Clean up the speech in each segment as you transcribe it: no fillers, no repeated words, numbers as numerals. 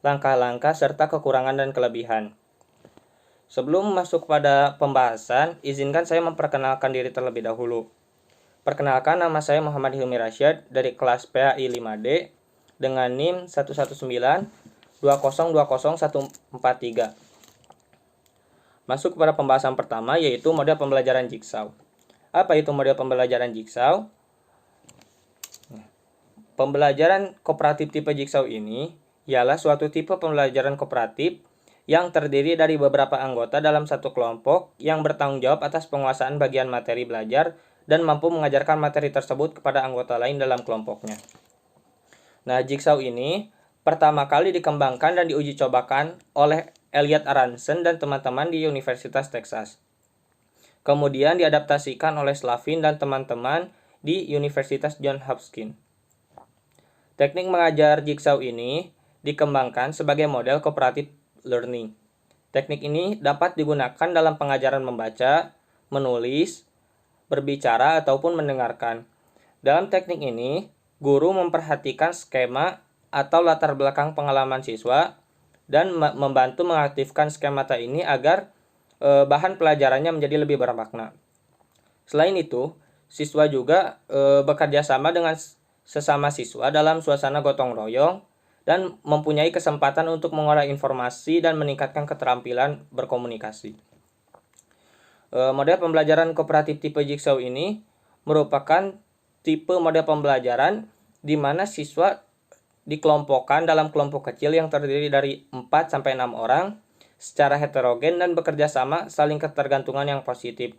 langkah-langkah serta kekurangan dan kelebihan. Sebelum masuk pada pembahasan, izinkan saya memperkenalkan diri terlebih dahulu. Perkenalkan, nama saya Muhammad Hilmi Rasyad dari kelas PAI 5D dengan NIM 11920201143. Masuk pada pembahasan pertama, yaitu model pembelajaran Jigsaw. Apa itu model pembelajaran Jigsaw? Pembelajaran kooperatif tipe Jigsaw ini ialah suatu tipe pembelajaran kooperatif yang terdiri dari beberapa anggota dalam satu kelompok yang bertanggung jawab atas penguasaan bagian materi belajar dan mampu mengajarkan materi tersebut kepada anggota lain dalam kelompoknya. Nah, Jigsaw ini pertama kali dikembangkan dan diuji cobakan oleh Elliot Aronson dan teman-teman di Universitas Texas. Kemudian diadaptasikan oleh Slavin dan teman-teman di Universitas Johns Hopkins. Teknik mengajar Jigsaw ini dikembangkan sebagai model cooperative learning. Teknik ini dapat digunakan dalam pengajaran membaca, menulis, berbicara, ataupun mendengarkan. Dalam teknik ini, guru memperhatikan skema atau latar belakang pengalaman siswa dan membantu mengaktifkan skemata ini agar bahan pelajarannya menjadi lebih bermakna. Selain itu, siswa juga bekerja sama dengan sesama siswa dalam suasana gotong royong dan mempunyai kesempatan untuk mengolah informasi dan meningkatkan keterampilan berkomunikasi. Model pembelajaran kooperatif tipe Jigsaw ini merupakan tipe model pembelajaran di mana siswa dikelompokkan dalam kelompok kecil yang terdiri dari 4-6 orang secara heterogen dan bekerja sama saling ketergantungan yang positif.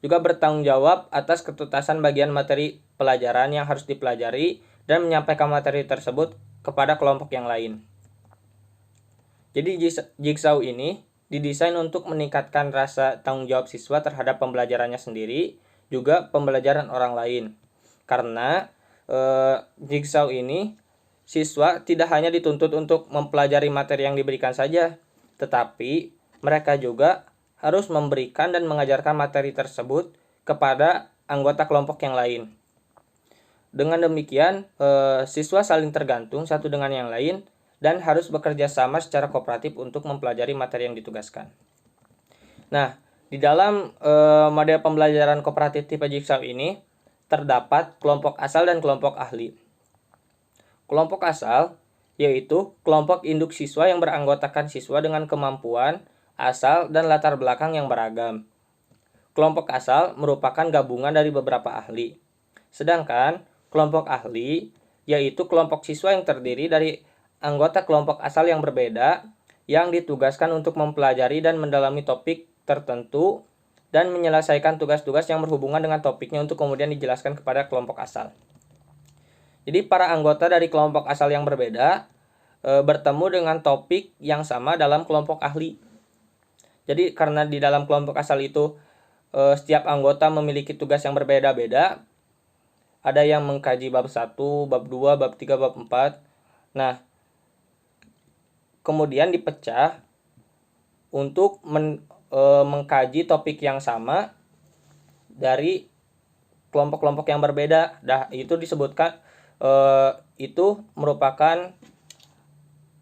Juga bertanggung jawab atas ketuntasan bagian materi pelajaran yang harus dipelajari dan menyampaikan materi tersebut kepada kelompok yang lain. Jadi Jigsaw ini didesain untuk meningkatkan rasa tanggung jawab siswa terhadap pembelajarannya sendiri, juga pembelajaran orang lain. Karena Jigsaw ini siswa tidak hanya dituntut untuk mempelajari materi yang diberikan saja, tetapi mereka juga harus memberikan dan mengajarkan materi tersebut kepada anggota kelompok yang lain. Dengan demikian, siswa saling tergantung satu dengan yang lain dan harus bekerja sama secara kooperatif untuk mempelajari materi yang ditugaskan. Nah, di dalam model pembelajaran kooperatif tipe Jigsaw ini terdapat kelompok asal dan kelompok ahli. Kelompok asal yaitu kelompok induk siswa yang beranggotakan siswa dengan kemampuan, asal, dan latar belakang yang beragam. Kelompok asal merupakan gabungan dari beberapa ahli. Sedangkan kelompok ahli yaitu kelompok siswa yang terdiri dari anggota kelompok asal yang berbeda yang ditugaskan untuk mempelajari dan mendalami topik tertentu dan menyelesaikan tugas-tugas yang berhubungan dengan topiknya untuk kemudian dijelaskan kepada kelompok asal. Jadi para anggota dari kelompok asal yang berbeda bertemu dengan topik yang sama dalam kelompok ahli. Jadi karena di dalam kelompok asal itu setiap anggota memiliki tugas yang berbeda-beda. Ada yang mengkaji bab 1, bab 2, bab 3, bab 4. Nah, kemudian dipecah untuk mengkaji topik yang sama dari kelompok-kelompok yang berbeda. Itu disebutkan itu merupakan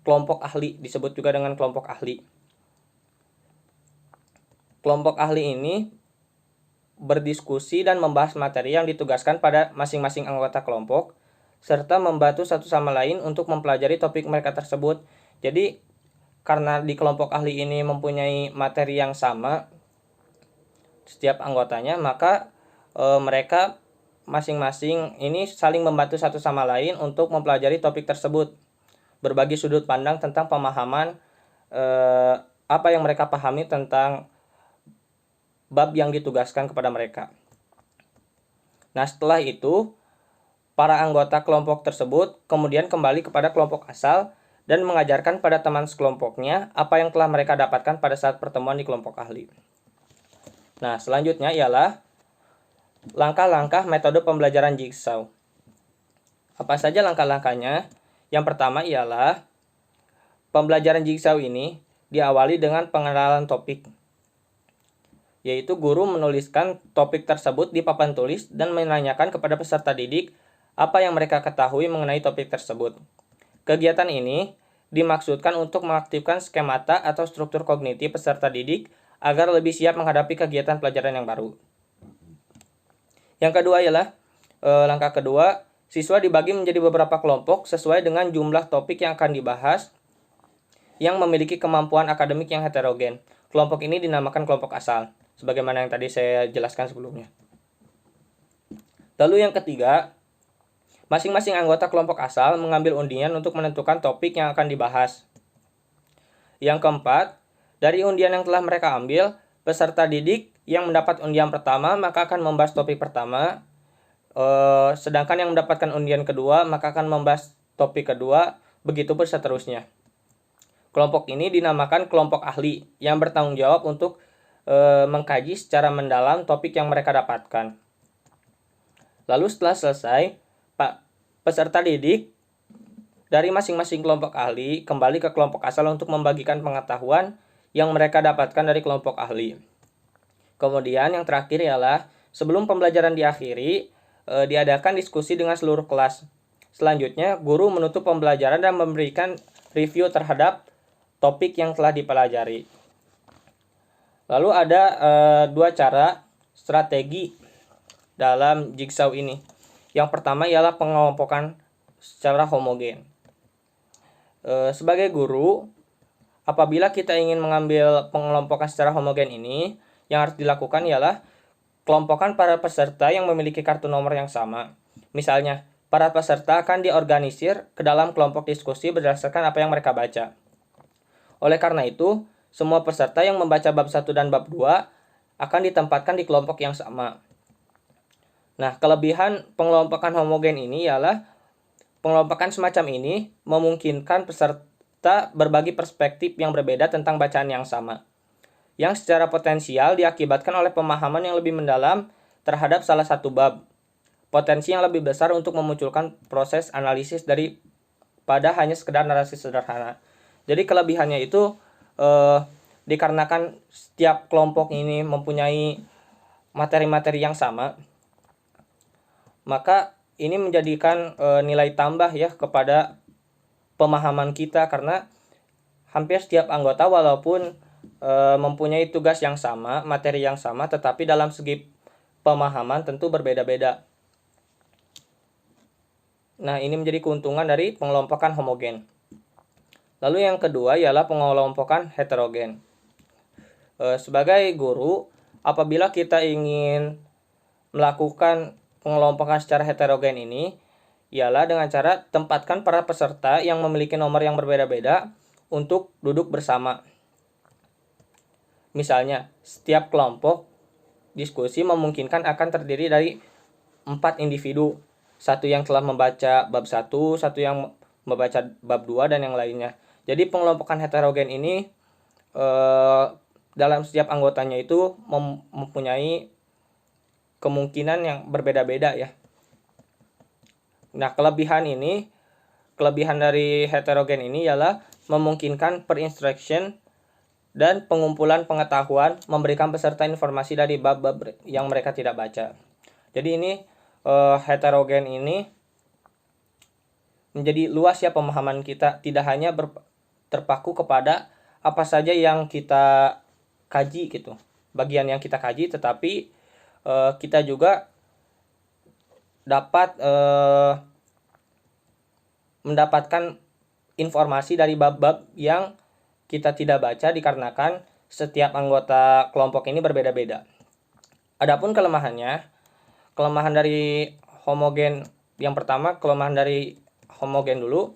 kelompok ahli, disebut juga dengan kelompok ahli. Kelompok ahli ini berdiskusi dan membahas materi yang ditugaskan pada masing-masing anggota kelompok, serta membantu satu sama lain untuk mempelajari topik mereka tersebut. Jadi, karena di kelompok ahli ini mempunyai materi yang sama setiap anggotanya, maka mereka masing-masing ini saling membantu satu sama lain untuk mempelajari topik tersebut. Berbagi sudut pandang tentang pemahaman apa yang mereka pahami tentang bab yang ditugaskan kepada mereka. Nah, setelah itu, para anggota kelompok tersebut kemudian kembali kepada kelompok asal dan mengajarkan pada teman sekelompoknya apa yang telah mereka dapatkan pada saat pertemuan di kelompok ahli. Nah, selanjutnya ialah langkah-langkah metode pembelajaran Jigsaw. Apa saja langkah-langkahnya? Yang pertama ialah pembelajaran Jigsaw ini diawali dengan pengenalan topik, yaitu guru menuliskan topik tersebut di papan tulis dan menanyakan kepada peserta didik apa yang mereka ketahui mengenai topik tersebut. Kegiatan ini dimaksudkan untuk mengaktifkan skemata atau struktur kognitif peserta didik agar lebih siap menghadapi kegiatan pelajaran yang baru. Yang kedua ialah langkah kedua, siswa dibagi menjadi beberapa kelompok sesuai dengan jumlah topik yang akan dibahas yang memiliki kemampuan akademik yang heterogen. Kelompok ini dinamakan kelompok asal, sebagaimana yang tadi saya jelaskan sebelumnya. Lalu yang ketiga, masing-masing anggota kelompok asal mengambil undian untuk menentukan topik yang akan dibahas. Yang keempat, dari undian yang telah mereka ambil, peserta didik yang mendapat undian pertama maka akan membahas topik pertama, sedangkan yang mendapatkan undian kedua maka akan membahas topik kedua, begitu pun seterusnya. Kelompok ini dinamakan kelompok ahli yang bertanggung jawab untuk mengkaji secara mendalam topik yang mereka dapatkan. Lalu setelah selesai, peserta didik dari masing-masing kelompok ahli kembali ke kelompok asal untuk membagikan pengetahuan yang mereka dapatkan dari kelompok ahli. Kemudian yang terakhir ialah sebelum pembelajaran diakhiri, diadakan diskusi dengan seluruh kelas. Selanjutnya, guru menutup pembelajaran dan memberikan review terhadap topik yang telah dipelajari. Lalu ada dua cara strategi dalam jigsaw ini. Yang pertama ialah pengelompokan secara homogen. Sebagai guru, apabila kita ingin mengambil pengelompokan secara homogen ini, yang harus dilakukan ialah kelompokkan para peserta yang memiliki kartu nomor yang sama. Misalnya, para peserta akan diorganisir ke dalam kelompok diskusi berdasarkan apa yang mereka baca. Oleh karena itu, semua peserta yang membaca bab 1 dan bab 2 akan ditempatkan di kelompok yang sama. Nah, kelebihan pengelompokan homogen ini ialah pengelompokan semacam ini memungkinkan peserta berbagi perspektif yang berbeda tentang bacaan yang sama, yang secara potensial diakibatkan oleh pemahaman yang lebih mendalam terhadap salah satu bab. Potensi yang lebih besar untuk memunculkan proses analisis daripada hanya sekedar narasi sederhana. Jadi kelebihannya itu dikarenakan setiap kelompok ini mempunyai materi-materi yang sama, maka ini menjadikan nilai tambah ya kepada pemahaman kita, karena hampir setiap anggota walaupun mempunyai tugas yang sama, materi yang sama, tetapi dalam segi pemahaman tentu berbeda-beda. Nah, ini menjadi keuntungan dari pengelompokan homogen. Lalu yang kedua ialah pengelompokan heterogen. Sebagai guru, apabila kita ingin melakukan pengelompokan secara heterogen ini, ialah dengan cara tempatkan para peserta yang memiliki nomor yang berbeda-beda untuk duduk bersama. Misalnya, setiap kelompok diskusi memungkinkan akan terdiri dari 4 individu. Satu yang telah membaca bab 1, satu yang membaca bab 2, dan yang lainnya. Jadi pengelompokan heterogen ini dalam setiap anggotanya itu mempunyai kemungkinan yang berbeda-beda ya. Nah, kelebihan dari heterogen ini ialah memungkinkan per-instruction dan pengumpulan pengetahuan, memberikan peserta informasi dari bab-bab yang mereka tidak baca. Jadi ini heterogen ini menjadi luas ya pemahaman kita, tidak hanya terpaku kepada apa saja yang kita kaji gitu, bagian yang kita kaji, tetapi kita juga dapat mendapatkan informasi dari bab-bab yang kita tidak baca dikarenakan setiap anggota kelompok ini berbeda-beda. Adapun kelemahan dari homogen, yang pertama kelemahan dari homogen dulu.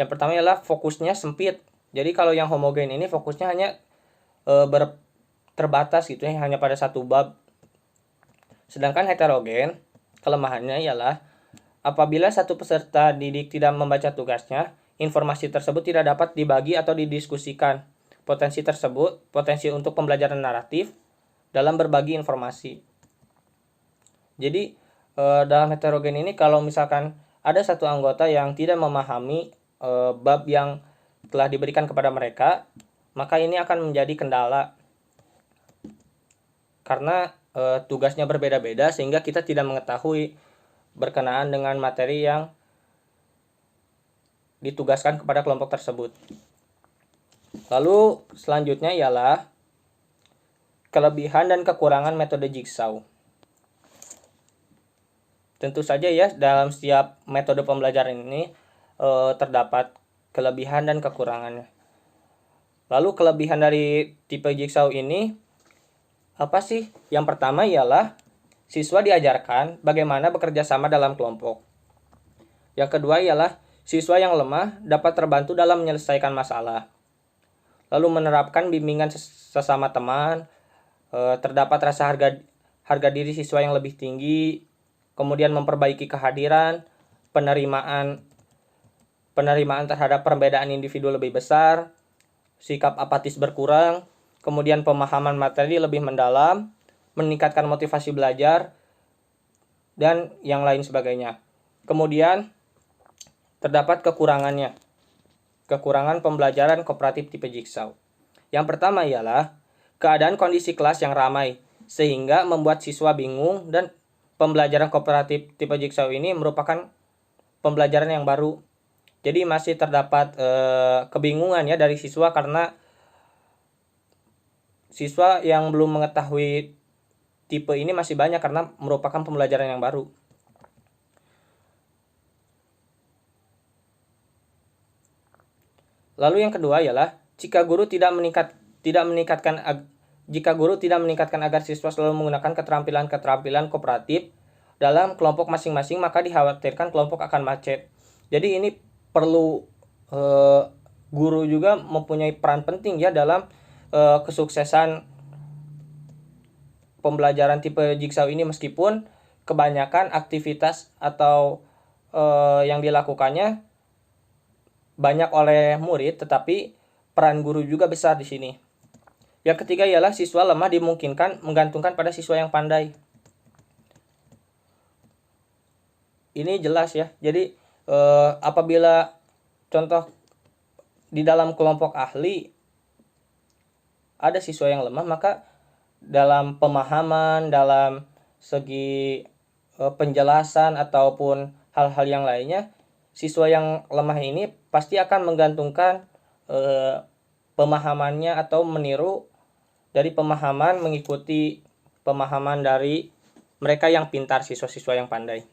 Yang pertama ialah fokusnya sempit. Jadi kalau yang homogen ini fokusnya hanya terbatas gitu ya, hanya pada satu bab. Sedangkan heterogen, kelemahannya ialah apabila satu peserta didik tidak membaca tugasnya, informasi tersebut tidak dapat dibagi atau didiskusikan. Potensi untuk pembelajaran naratif dalam berbagi informasi. Jadi dalam heterogen ini kalau misalkan ada satu anggota yang tidak memahami bab yang telah diberikan kepada mereka, maka ini akan menjadi kendala. Karena tugasnya berbeda-beda sehingga kita tidak mengetahui berkenaan dengan materi yang ditugaskan kepada kelompok tersebut. Lalu selanjutnya ialah kelebihan dan kekurangan metode jigsaw. Tentu saja ya, dalam setiap metode pembelajaran ini terdapat kelebihan dan kekurangannya. Lalu kelebihan dari tipe jigsaw ini apa sih? Yang pertama ialah siswa diajarkan bagaimana bekerja sama dalam kelompok. Yang kedua ialah siswa yang lemah dapat terbantu dalam menyelesaikan masalah. Lalu menerapkan bimbingan sesama teman, terdapat rasa harga diri siswa yang lebih tinggi, kemudian memperbaiki kehadiran, penerimaan terhadap perbedaan individu lebih besar, sikap apatis berkurang, kemudian pemahaman materi lebih mendalam, meningkatkan motivasi belajar, dan yang lain sebagainya. Kemudian terdapat kekurangannya. Kekurangan pembelajaran kooperatif tipe jigsaw. Yang pertama ialah keadaan kondisi kelas yang ramai, sehingga membuat siswa bingung, dan pembelajaran kooperatif tipe jigsaw ini merupakan pembelajaran yang baru. Jadi masih terdapat kebingungan ya dari siswa, karena siswa yang belum mengetahui tipe ini masih banyak karena merupakan pembelajaran yang baru. Lalu yang kedua ialah jika guru tidak meningkatkan agar siswa selalu menggunakan keterampilan kooperatif dalam kelompok masing-masing, maka dikhawatirkan kelompok akan macet. Jadi ini perlu guru juga mempunyai peran penting ya dalam kesuksesan pembelajaran tipe jigsaw ini, meskipun kebanyakan aktivitas atau yang dilakukannya banyak oleh murid, tetapi peran guru juga besar di sini. Yang ketiga ialah siswa lemah dimungkinkan menggantungkan pada siswa yang pandai. Ini jelas ya. Jadi apabila contoh di dalam kelompok ahli ada siswa yang lemah, maka dalam pemahaman, dalam segi penjelasan ataupun hal-hal yang lainnya, siswa yang lemah ini pasti akan menggantungkan pemahamannya atau meniru dari pemahaman, mengikuti pemahaman dari mereka yang pintar, siswa-siswa yang pandai.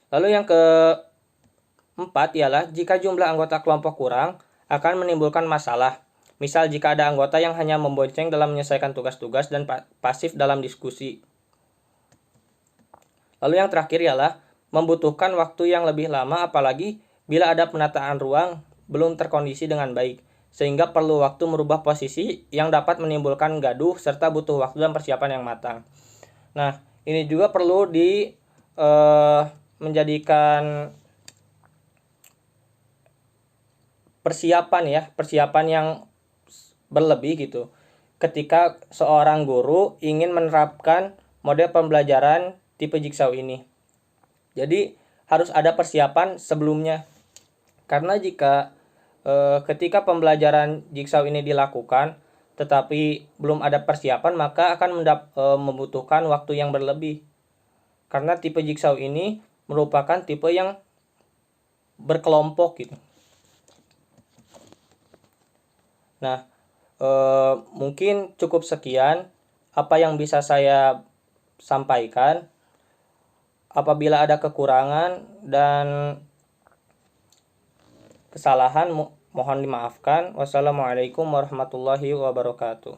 Lalu yang keempat ialah jika jumlah anggota kelompok kurang akan menimbulkan masalah. Misal jika ada anggota yang hanya membonceng dalam menyelesaikan tugas-tugas dan pasif dalam diskusi. Lalu yang terakhir ialah membutuhkan waktu yang lebih lama, apalagi bila ada penataan ruang belum terkondisi dengan baik, sehingga perlu waktu merubah posisi yang dapat menimbulkan gaduh serta butuh waktu dan persiapan yang matang. Nah, ini juga perlu menjadikan persiapan yang berlebih gitu. Ketika seorang guru ingin menerapkan model pembelajaran tipe jigsaw ini. Jadi harus ada persiapan sebelumnya. Karena jika ketika pembelajaran jigsaw ini dilakukan tetapi belum ada persiapan, maka akan membutuhkan waktu yang berlebih. Karena tipe jigsaw ini merupakan tipe yang berkelompok gitu. Nah, mungkin cukup sekian apa yang bisa saya sampaikan. Apabila ada kekurangan dan kesalahan, mohon dimaafkan. Wassalamualaikum warahmatullahi wabarakatuh.